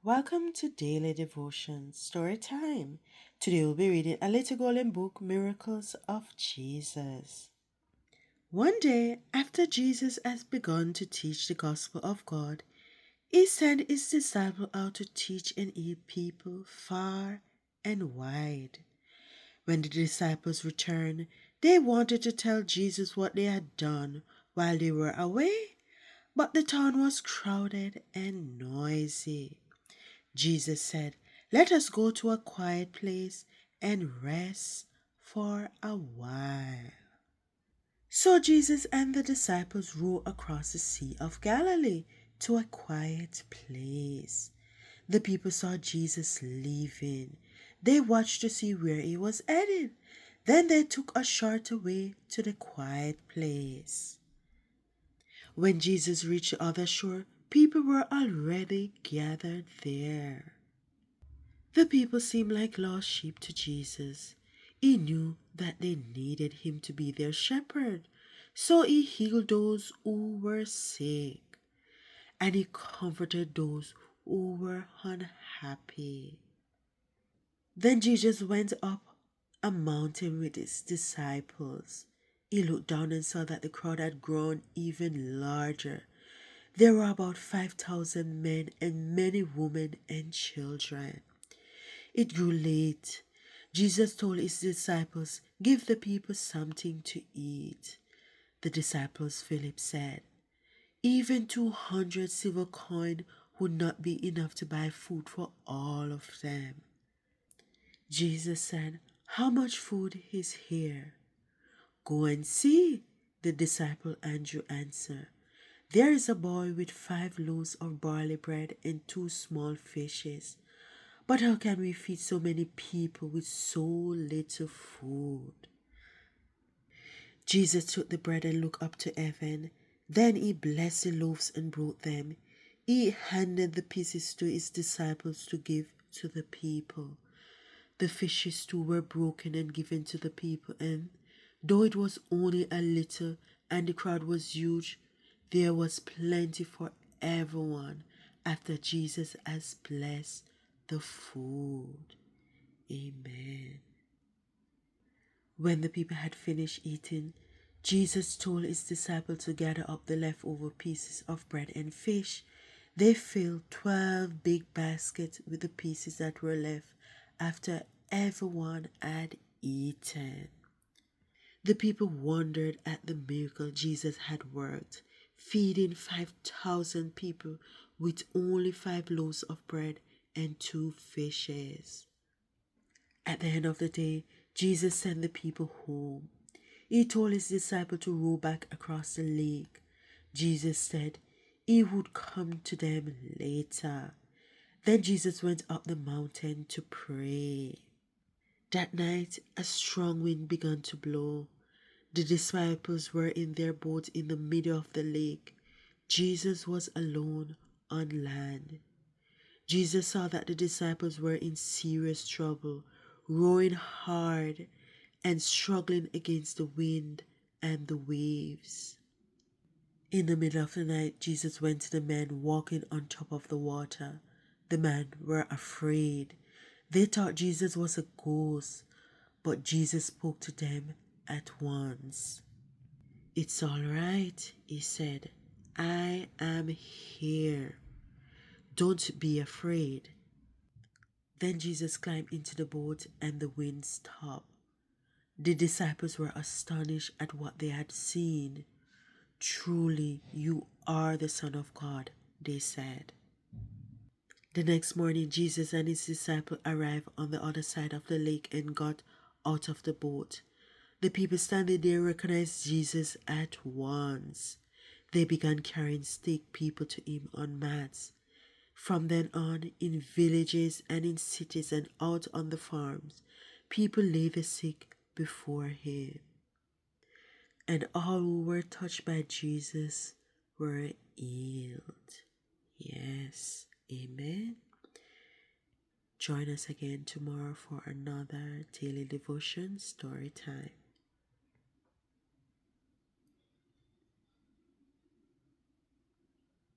Welcome to Daily Devotion Story Time. Today we'll be reading a little golden book, Miracles of Jesus. One day, after Jesus has begun to teach the gospel of God, he sent his disciples out to teach and heal people far and wide. When the disciples returned, they wanted to tell Jesus what they had done while they were away, but the town was crowded and noisy. Jesus said, "Let us go to a quiet place and rest for a while." So Jesus and the disciples rowed across the Sea of Galilee to a quiet place. The people saw Jesus leaving. They watched to see where he was headed. Then they took a shorter way to the quiet place. When Jesus reached the other shore, people were already gathered there. The people seemed like lost sheep to Jesus. He knew that they needed him to be their shepherd, so he healed those who were sick, and he comforted those who were unhappy. Then Jesus went up a mountain with his disciples. He looked down and saw that the crowd had grown even larger. There were about 5,000 men and many women and children. It grew late. Jesus told his disciples, "Give the people something to eat." The disciples, Philip said, "Even 200 silver coins would not be enough to buy food for all of them." Jesus said, "How much food is here?" "Go and see," the disciple Andrew answered. "There is a boy with 5 loaves of barley bread and 2 small fishes. But how can we feed so many people with so little food?" Jesus took the bread and looked up to heaven. Then he blessed the loaves and broke them. He handed the pieces to his disciples to give to the people. The fishes too were broken and given to the people, and though it was only a little and the crowd was huge, there was plenty for everyone after Jesus has blessed the food. Amen. When the people had finished eating, Jesus told his disciples to gather up the leftover pieces of bread and fish. They filled 12 big baskets with the pieces that were left after everyone had eaten. The people wondered at the miracle Jesus had worked, feeding 5,000 people with only 5 loaves of bread and 2 fishes. At the end of the day, Jesus sent the people home. He told his disciples to row back across the lake. Jesus said he would come to them later. Then Jesus went up the mountain to pray. That night, a strong wind began to blow. The disciples were in their boat in the middle of the lake. Jesus was alone on land. Jesus saw that the disciples were in serious trouble, rowing hard and struggling against the wind and the waves. In the middle of the night, Jesus went to the men walking on top of the water. The men were afraid. They thought Jesus was a ghost, but Jesus spoke to them at once. "It's all right," he said. "I am here. Don't be afraid." Then Jesus climbed into the boat and the wind stopped. The disciples were astonished at what they had seen. "Truly, you are the Son of God," they said. The next morning, Jesus and his disciples arrived on the other side of the lake and got out of the boat. The people standing there recognized Jesus at once. They began carrying sick people to him on mats. From then on, in villages and in cities and out on the farms, people laid the sick before him. And all who were touched by Jesus were healed. Yes, amen. Join us again tomorrow for another daily devotion story time.